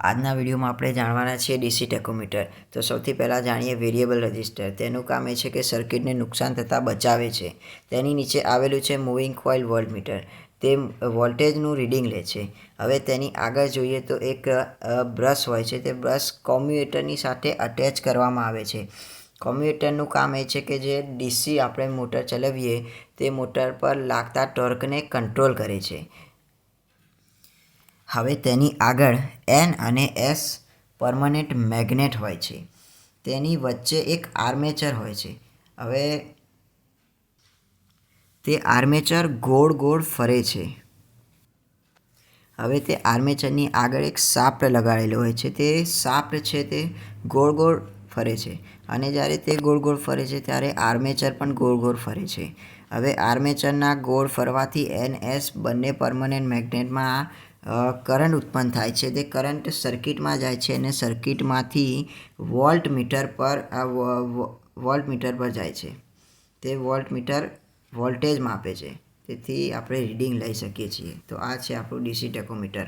આજના વિડીયોમાં આપણે જાણવાના છીએ ડીસી ટેકોમીટર. તો સૌથી પહેલાં જાણીએ વેરિયેબલ રજિસ્ટર. તેનું કામ એ છે કે સર્કિટને નુકસાન થતાં બચાવે છે. તેની નીચે આવેલું છે મૂવિંગ કોઇલ વોલ્ટમીટર. તે વોલ્ટેજનું રીડિંગ લે છે. હવે તેની આગળ જોઈએ તો એક બ્રશ હોય છે. તે બ્રશ કોમ્યુટેટરની સાથે અટેચ કરવામાં આવે છે. કોમ્યુટેટરનું કામ એ છે કે જે ડીસી આપણે મોટર ચલાવીએ તે મોટર પર લાગતા ટોર્કને કંટ્રોલ કરે છે. હવે તેની આગળ એન અને એસ પરમનન્ટ મેગ્નેટ હોય છે. તેની વચ્ચે એક આર્મેચર હોય છે. હવે તે આર્મેચર ગોળ ગોળ ફરે છે. હવે તે આર્મેચરની આગળ એક શાફ્ટ લગાડેલો હોય છે. તે શાફ્ટ છે તે ગોળ ગોળ ફરે છે અને જ્યારે તે ગોળ ગોળ ફરે છે ત્યારે આર્મેચર પણ ગોળ ગોળ ફરે છે. હવે આર્મેચરના ગોળ ફરવાથી એન એસ બંને પરમનન્ટ મેગ્નેટમાં કરંટ ઉત્પન્ન થાય છે. તે કરંટ સર્કિટમાં જાય છે અને સર્કિટમાંથી વોલ્ટમીટર પર જાય છે. તે વોલ્ટમીટર વોલ્ટેજ માપે છે. તેથી આપણે રીડિંગ લઈ શકીએ છીએ. તો આ છે આપણું ડીસી ટેકોમીટર.